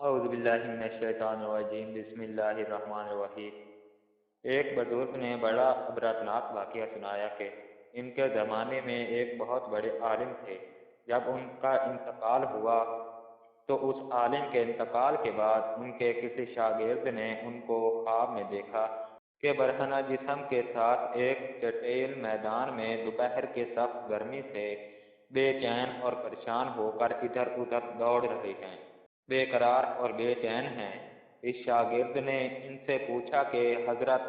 اعوذ باللہ من الشیطان الرجیم، بسم اللہ الرحمن الرحیم۔ ایک بزرگ نے بڑا عبرتناک واقعہ سنایا کہ ان کے زمانے میں ایک بہت بڑے عالم تھے۔ جب ان کا انتقال ہوا تو اس عالم کے انتقال کے بعد ان کے کسی شاگرد نے ان کو خواب میں دیکھا کہ برہنہ جسم کے ساتھ ایک چٹیل میدان میں دوپہر کے سخت گرمی سے بے چین اور پریشان ہو کر ادھر ادھر دوڑ رہے ہیں، بے قرار اور بے چین ہیں۔ اس شاگرد نے ان سے پوچھا کہ حضرت،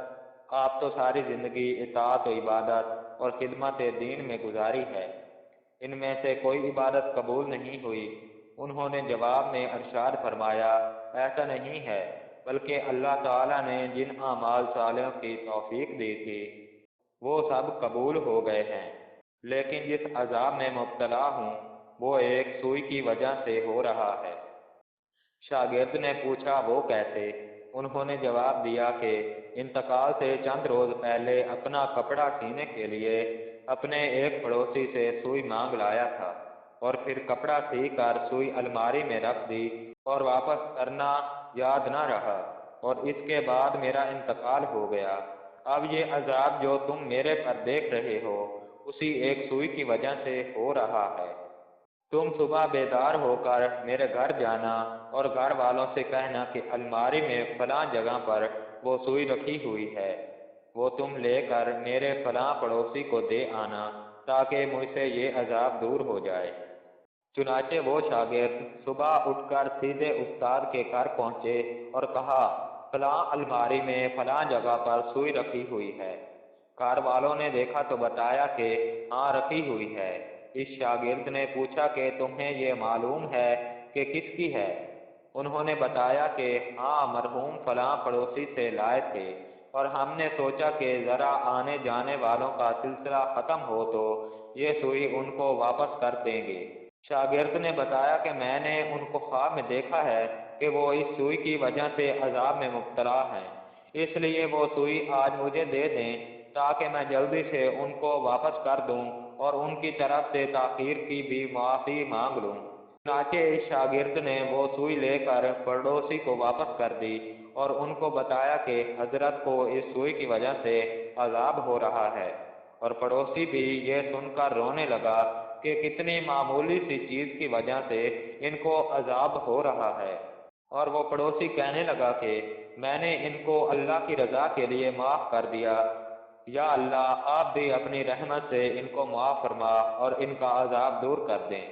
آپ تو ساری زندگی اطاعت و عبادت اور خدمت دین میں گزاری ہے، ان میں سے کوئی عبادت قبول نہیں ہوئی؟ انہوں نے جواب میں ارشاد فرمایا، ایسا نہیں ہے، بلکہ اللہ تعالیٰ نے جن اعمال صالحوں کی توفیق دی تھی وہ سب قبول ہو گئے ہیں، لیکن جس عذاب میں مبتلا ہوں وہ ایک سوئی کی وجہ سے ہو رہا ہے۔ شاگرد نے پوچھا، وہ کیسے؟ انہوں نے جواب دیا کہ انتقال سے چند روز پہلے اپنا کپڑا سینے کے لیے اپنے ایک پڑوسی سے سوئی مانگ لایا تھا، اور پھر کپڑا سی کر سوئی الماری میں رکھ دی اور واپس کرنا یاد نہ رہا، اور اس کے بعد میرا انتقال ہو گیا۔ اب یہ عذاب جو تم میرے پر دیکھ رہے ہو اسی ایک سوئی کی وجہ سے ہو رہا ہے۔ تم صبح بیدار ہو کر میرے گھر جانا اور گھر والوں سے کہنا کہ الماری میں فلاں جگہ پر وہ سوئی رکھی ہوئی ہے، وہ تم لے کر میرے فلاں پڑوسی کو دے آنا تاکہ مجھ سے یہ عذاب دور ہو جائے۔ چنانچہ وہ شاگرد صبح اٹھ کر سیدھے استاد کے گھر پہنچے اور کہا، فلاں الماری میں فلاں جگہ پر سوئی رکھی ہوئی ہے۔ گھر والوں نے دیکھا تو بتایا کہ ہاں رکھی ہوئی ہے۔ اس شاگرد نے پوچھا کہ تمہیں یہ معلوم ہے کہ کس کی ہے؟ انہوں نے بتایا کہ ہاں مرحوم فلاں پڑوسی سے لائے تھے، اور ہم نے سوچا کہ ذرا آنے جانے والوں کا سلسلہ ختم ہو تو یہ سوئی ان کو واپس کر دیں گے۔ شاگرد نے بتایا کہ میں نے ان کو خواب میں دیکھا ہے کہ وہ اس سوئی کی وجہ سے عذاب میں مبتلا ہیں، اس لیے وہ سوئی آج مجھے دے دیں تاکہ میں جلدی سے ان کو واپس کر دوں اور ان کی طرف سے تاخیر کی بھی معافی مانگ لوں۔ چنانچہ اس شاگرد نے وہ سوئی لے کر پڑوسی کو واپس کر دی اور ان کو بتایا کہ حضرت کو اس سوئی کی وجہ سے عذاب ہو رہا ہے، اور پڑوسی بھی یہ سن کر رونے لگا کہ کتنی معمولی سی چیز کی وجہ سے ان کو عذاب ہو رہا ہے، اور وہ پڑوسی کہنے لگا کہ میں نے ان کو اللہ کی رضا کے لیے معاف کر دیا، یا اللہ آپ بھی اپنی رحمت سے ان کو معاف فرما اور ان کا عذاب دور کر دیں۔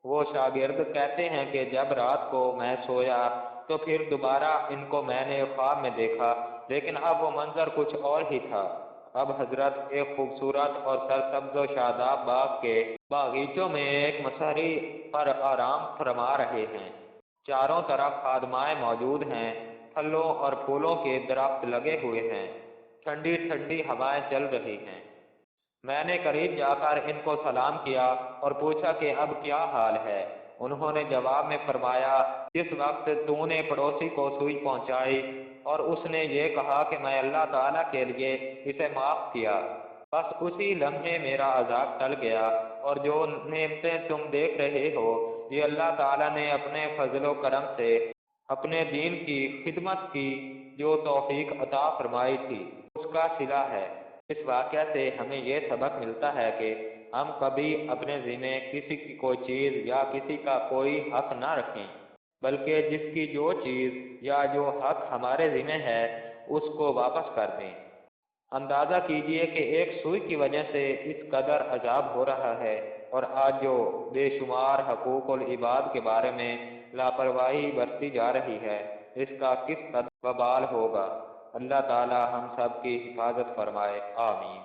وہ شاگرد کہتے ہیں کہ جب رات کو میں سویا تو پھر دوبارہ ان کو میں نے خواب میں دیکھا، لیکن اب وہ منظر کچھ اور ہی تھا۔ اب حضرت ایک خوبصورت اور سرسبز و شاداب باغ کے باغیچوں میں ایک مسہری پر آرام فرما رہے ہیں۔ چاروں طرف خادمائیں موجود ہیں، پھلوں اور پھولوں کے درخت لگے ہوئے ہیں، ٹھنڈی ٹھنڈی ہوائیں چل رہی ہیں۔ میں نے قریب جا کر ان کو سلام کیا اور پوچھا کہ اب کیا حال ہے؟ انہوں نے جواب میں فرمایا، جس وقت تو نے پڑوسی کو سوئی پہنچائی اور اس نے یہ کہا کہ میں اللہ تعالیٰ کے لیے اسے معاف کیا، بس اسی لمحے میرا عذاب ٹل گیا، اور جو نعمتیں تم دیکھ رہے ہو یہ اللہ تعالیٰ نے اپنے فضل و کرم سے اپنے دین کی خدمت کی جو توفیق عطا فرمائی تھی اس کا صلہ ہے۔ اس واقعہ سے ہمیں یہ سبق ملتا ہے کہ ہم کبھی اپنے ذمے کسی کی کوئی چیز یا کسی کا کوئی حق نہ رکھیں، بلکہ جس کی جو چیز یا جو حق ہمارے ذمے ہے اس کو واپس کر دیں۔ اندازہ کیجئے کہ ایک سوئی کی وجہ سے اس قدر عذاب ہو رہا ہے، اور آج جو بے شمار حقوق العباد کے بارے میں لاپرواہی برتی جا رہی ہے اس کا کس قدر وبال ہوگا۔ اللہ تعالی ہم سب کی حفاظت فرمائے، آمین۔